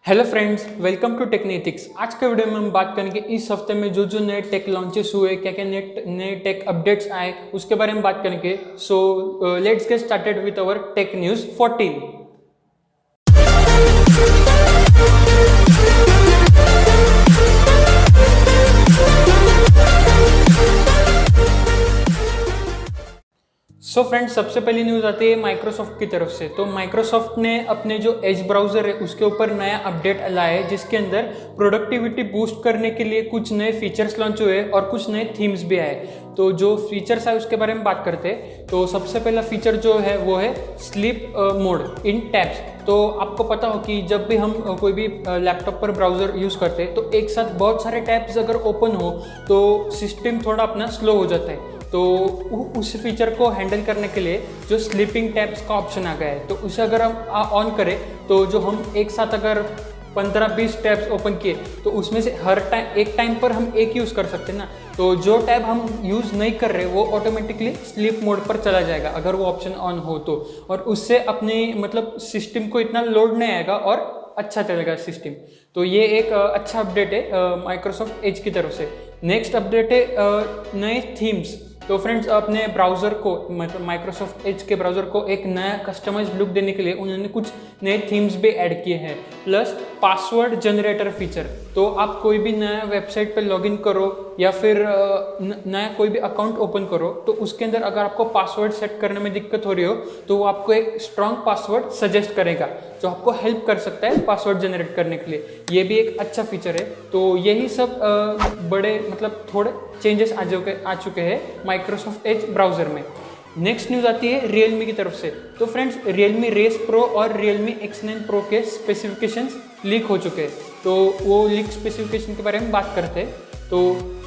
Hello friends, welcome to Technitics. आज के video में हम बात करेंगे इस हफ्ते में जो जो नए टेक लॉन्चेस हुए, क्या क्या नए टेक अपडेट्स आए, उसके बारे में बात करेंगे। So let's get started with our tech news 14। So friends, सबसे पहली न्यूज़ आती है माइक्रोसॉफ्ट की तरफ से। तो माइक्रोसॉफ्ट ने अपने जो एज ब्राउज़र है उसके ऊपर नया अपडेट लाया है, जिसके अंदर प्रोडक्टिविटी बूस्ट करने के लिए कुछ नए फीचर्स लॉन्च हुए और कुछ नए थीम्स भी आए। तो जो फीचर्स है उसके बारे में बात करते हैं। तो सबसे पहला फीचर जो है वो है स्लीप मोड इन टैब्स। तो आपको पता हो कि जब भी हम कोई भी लैपटॉप पर ब्राउज़र यूज़ करते हैं तो एक साथ बहुत सारे टैब्स अगर ओपन हो तो सिस्टम थोड़ा अपना स्लो हो जाता है। तो उस फीचर को हैंडल करने के लिए जो स्लीपिंग टैब्स का ऑप्शन आ गया है, तो उसे अगर हम ऑन करें तो जो हम एक साथ अगर 15-20 टैब्स ओपन किए तो उसमें से हर टाइम पर हम एक यूज़ कर सकते हैं ना। तो जो टैब हम यूज़ नहीं कर रहे वो ऑटोमेटिकली स्लीप मोड पर चला जाएगा अगर वो ऑप्शन ऑन हो तो। और उससे अपनी मतलब सिस्टम को इतना लोड नहीं आएगा और अच्छा चलेगा सिस्टम। तो ये एक अच्छा अपडेट है माइक्रोसॉफ्ट एज की तरफ से। नेक्स्ट अपडेट है नए थीम्स। तो फ्रेंड्स, अपने ब्राउज़र को मतलब माइक्रोसॉफ्ट एज के ब्राउज़र को एक नया कस्टमाइज्ड लुक देने के लिए उन्होंने कुछ नए थीम्स भी ऐड किए हैं, प्लस पासवर्ड जनरेटर फीचर। तो आप कोई भी नया वेबसाइट पर लॉगिन करो या फिर नया कोई भी अकाउंट ओपन करो तो उसके अंदर अगर आपको पासवर्ड सेट करने में दिक्कत हो रही हो तो वो आपको एक स्ट्रॉन्ग पासवर्ड सजेस्ट करेगा जो आपको हेल्प कर सकता है पासवर्ड जनरेट करने के लिए। ये भी एक अच्छा फीचर है। तो यही सब बड़े मतलब थोड़े चेंजेस आ चुके हैं माइक्रोसॉफ्ट एज ब्राउज़र में। नेक्स्ट न्यूज़ आती है रियलमी की तरफ से। तो फ्रेंड्स, रियलमी रेस प्रो और रियलमी X9 प्रो के स्पेसिफिकेशंस लीक हो चुके हैं। तो वो लीक स्पेसिफिकेशन के बारे में बात करते हैं। तो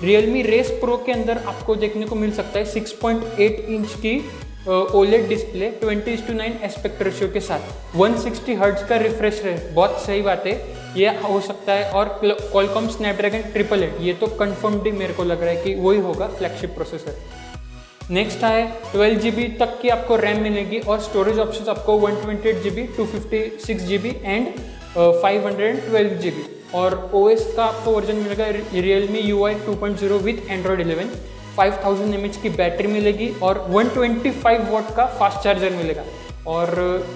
रियलमी रेस प्रो के अंदर आपको देखने को मिल सकता है 6.8 इंच की OLED डिस्प्ले 20:9 एस्पेक्ट रेशियो के साथ 160 हर्ट्ज का रिफ्रेश रेट। बहुत सही बात है, ये हो सकता है। और क्वालकॉम स्नैपड्रैगन 888, ये तो कंफर्म्ड ही मेरे को लग रहा है कि वही होगा फ्लैगशिप प्रोसेसर। नेक्स्ट है 12 GB तक की आपको रैम मिलेगी और स्टोरेज ऑप्शंस आपको 128 GB, 256 GB एंड 512 GB। और OS का आपको वर्जन मिलेगा Realme UI 2.0 with Android 11। 5000 mAh की बैटरी मिलेगी और 125 वॉट का फास्ट चार्जर मिलेगा। और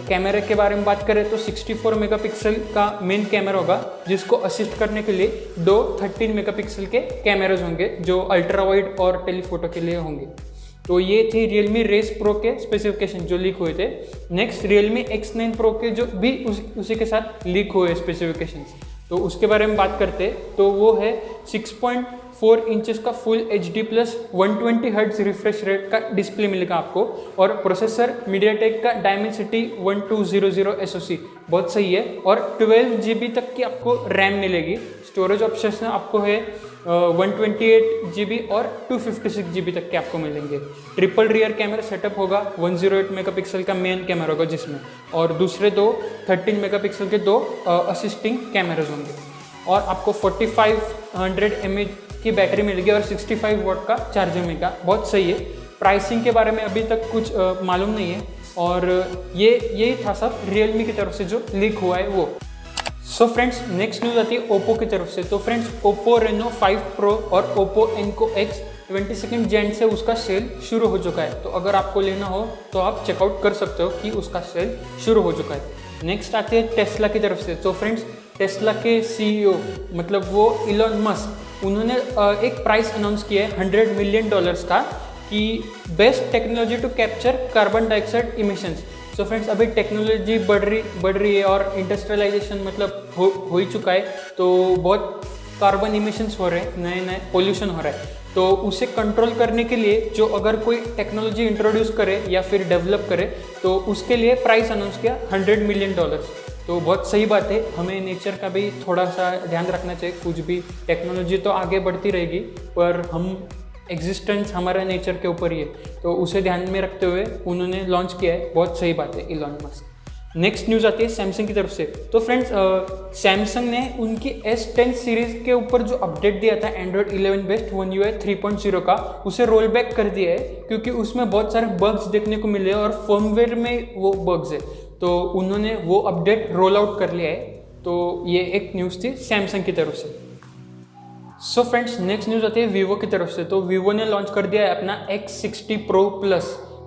कैमरे के बारे में बात करें तो 64 मेगापिक्सल का मेन कैमरा होगा, जिसको असिस्ट करने के लिए दो 13 मेगापिक्सल के कैमराज होंगे जो अल्ट्रा वाइड और टेलीफोटो के लिए होंगे। तो ये थी रियलमी रेस प्रो के स्पेसिफिकेशन जो लीक हुए थे। नेक्स्ट रियलमी X9 प्रो के जो भी उसी के साथ लीक हुए स्पेसिफिकेशंस, तो उसके बारे में बात करते तो वो है 6.4 इंचेस का full HD plus 120 hertz refresh rate का डिस्प्ले मिलेगा आपको। और प्रोसेसर मीडियाटेक का डायमेंसिटी 1200 SoC, बहुत सही है। और 12 GB तक की आपको रैम मिलेगी। स्टोरेज ऑप्शन आपको है 128 GB और 256 GB तक के आपको मिलेंगे। ट्रिपल रियर कैमरा सेटअप होगा, 108 मेगापिक्सल का मेन कैमरा होगा जिसमें, और दूसरे दो 13 मेगापिक्सल के दो असिस्टिंग कैमराज होंगे। और आपको 4500 mAh की बैटरी मिलेगी और 65 वॉट का चार्जर मिलेगा, बहुत सही है। प्राइसिंग के बारे में अभी तक कुछ मालूम नहीं है। और यही था सब रियलमी की तरफ से जो लीक हुआ है वो। सो फ्रेंड्स, नेक्स्ट न्यूज़ आती है ओप्पो की तरफ से। तो फ्रेंड्स, ओप्पो रेनो 5 प्रो और ओप्पो एनको X 22 जैन से उसका सेल शुरू हो चुका है। तो अगर आपको लेना हो तो आप चेकआउट कर सकते हो कि उसका सेल शुरू हो चुका है। नेक्स्ट आते हैं टेस्ला की तरफ से। तो फ्रेंड्स, टेस्ला के CEO मतलब वो इलॉन मस्क, उन्होंने एक प्राइस अनाउंस किया है $100 मिलियन का कि best technology to capture carbon dioxide emissions. So friends, अभी टेक्नोलॉजी बढ़ रही है और इंडस्ट्रियलाइजेशन मतलब हो ही चुका है। तो बहुत कार्बन इमिशंस हो रहे हैं, नए पोल्यूशन हो रहा है। तो उसे कंट्रोल करने के लिए जो अगर कोई टेक्नोलॉजी इंट्रोड्यूस करे या फिर डेवलप करे तो उसके लिए प्राइस अनाउंस किया $100 मिलियन। तो बहुत सही बात है, हमें नेचर का भी थोड़ा सा ध्यान रखना चाहिए। कुछ भी टेक्नोलॉजी तो आगे बढ़ती रहेगी पर हम एग्जिस्टेंस हमारा नेचर के ऊपर ही है, तो उसे ध्यान में रखते हुए उन्होंने लॉन्च किया है, बहुत सही बात है इलॉन मस्क। नेक्स्ट न्यूज़ आती है सैमसंग की तरफ से। तो फ्रेंड्स, सैमसंग ने उनकी S10 सीरीज़ के ऊपर जो अपडेट दिया था एंड्रॉयड 11 बेस्ड One UI 3.0 का, उसे रोल बैक कर दिया है क्योंकि उसमें बहुत सारे बग्स देखने को मिले और फर्मवेयर में वो बग्स है। तो उन्होंने वो अपडेट रोल आउट कर लिया है। तो ये एक न्यूज़ थी सैमसंग की तरफ से। सो फ्रेंड्स, नेक्स्ट न्यूज़ आती है वीवो की तरफ से। तो वीवो ने लॉन्च कर दिया है अपना X60 Pro Plus।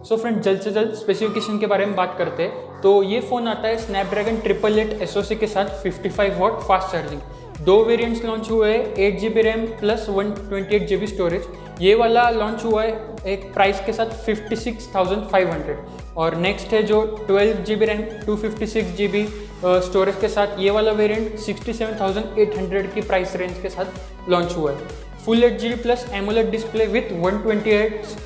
So friends, जल्द से जल्द स्पेसिफिकेशन के बारे में बात करते हैं। तो ये फ़ोन आता है स्नैपड्रैगन 888 SoC के साथ 55 watt fast charging. 2 variants launch हुए हैं, 8 GB RAM plus 128 GB storage. ये वाला लॉन्च हुआ है एक प्राइस के साथ 56,500। और नेक्स्ट है जो 12 GB रैम 256 GB स्टोरेज के साथ, ये वाला वेरिएंट 67,800 की प्राइस रेंज के साथ लॉन्च हुआ है। Full HD plus AMOLED display with 128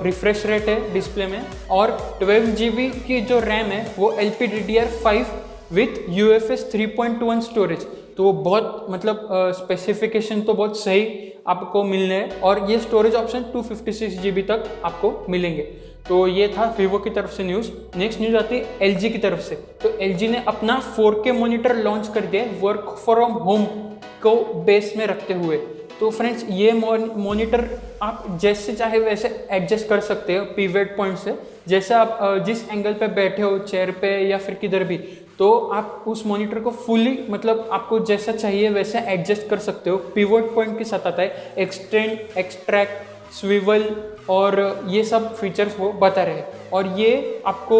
refresh rate है डिस्प्ले में, और 12 GB की जो रैम है वो LPDDR5 विथ UFS 3.1 स्टोरेज। तो बहुत मतलब स्पेसिफिकेशन तो बहुत सही आपको मिलने हैं, और ये स्टोरेज ऑप्शन 256 GB तक आपको मिलेंगे। तो ये था वीवो की तरफ से न्यूज़। नेक्स्ट न्यूज़ आती है LG की तरफ से। तो LG ने अपना 4K मॉनिटर लॉन्च कर दिया है वर्क फ्रॉम होम को बेस में रखते हुए। तो फ्रेंड्स, ये मॉनिटर आप जैसे चाहे वैसे एडजस्ट कर सकते हो पिवट पॉइंट से। जैसे आप जिस एंगल पे बैठे हो, चेयर पे या फिर किधर भी, तो आप उस मॉनिटर को फुली मतलब आपको जैसा चाहिए वैसे एडजस्ट कर सकते हो। पिवट पॉइंट के साथ आता है एक्सटेंड, एक्सट्रैक्ट, स्विवल और ये सब फीचर्स वो बता रहे हैं। और ये आपको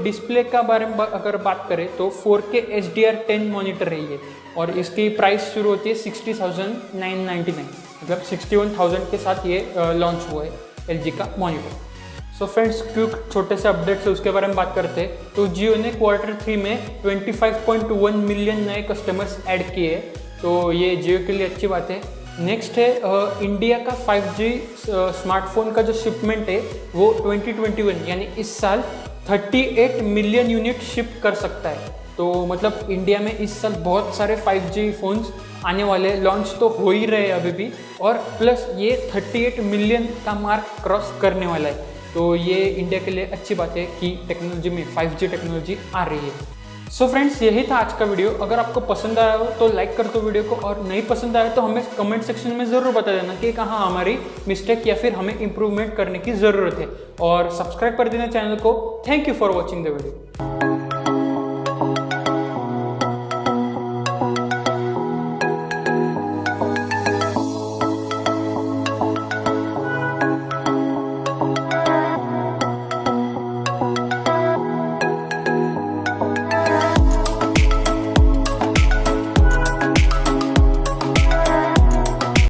डिस्प्ले का बारे में अगर बात करें तो 4K HDR10 मॉनिटर है ये, और इसकी प्राइस शुरू होती है 60,999, मतलब 61,000 के साथ ये लॉन्च हुआ है LG का मॉनिटर। सो फ्रेंड्स, क्विक छोटे से अपडेट्स है उसके बारे में बात करते हैं। तो जियो ने Q3 में 25.1 मिलियन नए कस्टमर्स ऐड किए, तो ये जियो के लिए अच्छी बात है। नेक्स्ट है इंडिया का 5G स्मार्टफोन का जो शिपमेंट है वो 2021 यानी इस साल 38 मिलियन यूनिट शिप कर सकता है। तो मतलब इंडिया में इस साल बहुत सारे 5G फ़ोन्स आने वाले, लॉन्च तो हो ही रहे हैं अभी भी, और प्लस ये 38 मिलियन का मार्क क्रॉस करने वाला है। तो ये इंडिया के लिए अच्छी बात है कि टेक्नोलॉजी में 5G टेक्नोलॉजी आ रही है। सो फ्रेंड्स, यही था आज का वीडियो। अगर आपको पसंद आया हो तो लाइक कर दो वीडियो को, और नहीं पसंद आया तो हमें कमेंट सेक्शन में ज़रूर बता देना कि कहाँ हमारी मिस्टेक या फिर हमें इम्प्रूवमेंट करने की ज़रूरत है, और सब्सक्राइब कर देना चैनल को। Thank you for watching the video.